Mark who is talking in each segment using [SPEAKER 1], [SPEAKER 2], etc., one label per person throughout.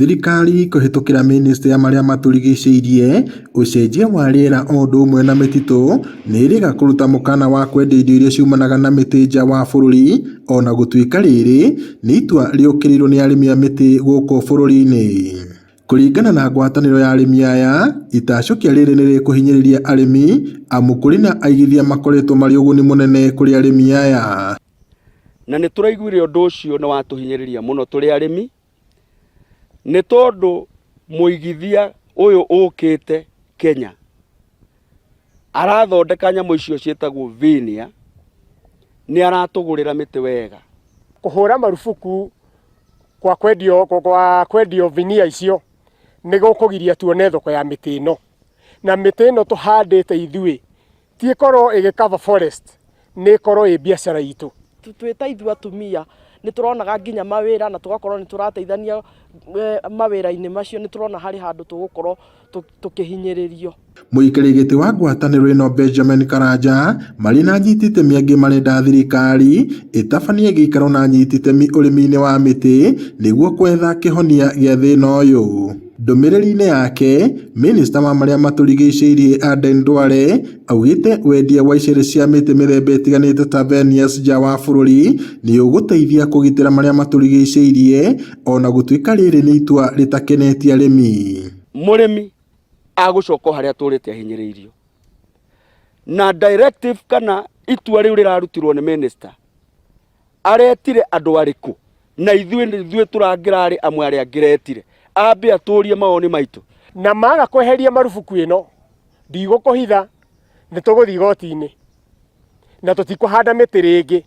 [SPEAKER 1] Thirikari kuhitukira ministry ya maria maturigicĩirie ucenjia wa rĩera o ũndũ ũmwe na mĩtitũ nĩrĩga kũruta mũkana wa kwendia indo iria ciumanaga na mĩtĩ nja wa bũrũri, ona gũtuĩka rĩrĩ nĩ itua rĩũkĩrĩirwo nĩ arĩmi a mĩtĩ gũkũ bũrũri-inĩ. Kũringana na ngwatanĩro ya arĩmi aya, itacũkia rĩrĩ nĩ rĩkũhinyĩrĩria arĩmi amu kũrĩ na aigithia makoretwo marĩ ũguni mũnene kũrĩ arĩmi aya.
[SPEAKER 2] Na nĩ tũraiguire ũndũ ũcio nĩ watũhinyĩrĩria mũno tũrĩ arĩmi, nĩ tondũ mũigithia ũyũ ũkĩte Kenya arathondeka nyamũ icio ciĩtagwo vinia, nĩ aratũgũrĩra mĩtĩ wega.
[SPEAKER 3] Kũhũra marufuku kwa kwendio vinia icio nĩ gũkũgiria tuone thoko ya mĩtĩ ĩno, na mĩtĩ ĩno tũhandĩte ithuĩ ti ĩkorwo ĩgĩcover forest, nĩ ĩkorwo ĩ biacara itũ.
[SPEAKER 4] Twĩta ithuĩ atumia nĩ tũronaga nginya mawĩra na tũgakorwo nĩ tũrateithania mawĩra-inĩ macio, nĩ tũrona harĩ handũ tũgũkorwo tũkĩhinyĩrĩrio.
[SPEAKER 1] Mũikarĩri gĩtĩ wa ngwatanĩro ĩno Benjamin Karanja marĩ na anyiti itemi angĩ marenda thirikari ĩtabanie gĩikaro na anyiti itemi ũrĩmi-inĩ wa mĩtĩ nĩguo kwetha kĩhonia gĩa thĩna ũyũ. Ndũmĩrĩri-inĩ yake, minista wa marĩa matũrigicĩirie Aden Duale augĩte wendia wa icere cia mĩtĩ mĩthemba ĩtiganĩte ta Veneers nja wa bũrũri nĩ ũgũteithia kũgitĩra marĩa matũrigicĩirie, ona gũtuĩka rĩrĩ nĩ itua rĩtakenetie arĩmi.
[SPEAKER 2] Mũrĩmi agũcoka harĩa tũrĩte ahinyĩrĩirio, na directive kana itua rĩu rĩrarutirwo nĩ minister aretire andũ arĩkũ, na ithuĩ tũrangĩrarĩ amwe arĩa angĩretire ambe atũrie mawoni maitũ.
[SPEAKER 3] Na maga kweheria marufuku ĩno ndigũkũhitha, nĩ tũgũthiĩ igoti-inĩ na tũtikũhanda mĩtĩ rĩngĩ.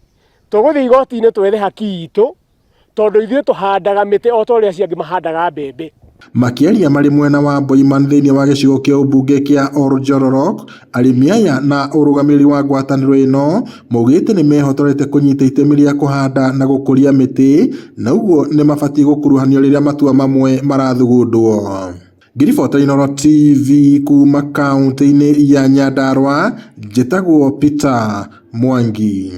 [SPEAKER 3] Tũgũthiĩ igoti-inĩ twethe haki itũ, tondũ ithuĩ tũhandaga mĩtĩ o ta ũrĩa acio angĩ mahandaga mbembe.
[SPEAKER 1] Makĩaria marĩ mwena wa Boiman thĩinĩ wa gĩcigo kĩa ũmbunge kĩa Oljororok, arĩmi aya na ũrũgamĩrĩri wa ngwatanĩro ĩno maugĩte nĩ mehotorete kũnyita itemi rĩa kũhanda na gũkũria mĩtĩ, na ũguo nĩ mabatiĩ gũkuruhanio rĩrĩa matua mamwe marathugundwo. Ngiribota Inooro TV kuma kaunti-inĩ ya Nyandarua, njĩtagwo Peter Mwangi.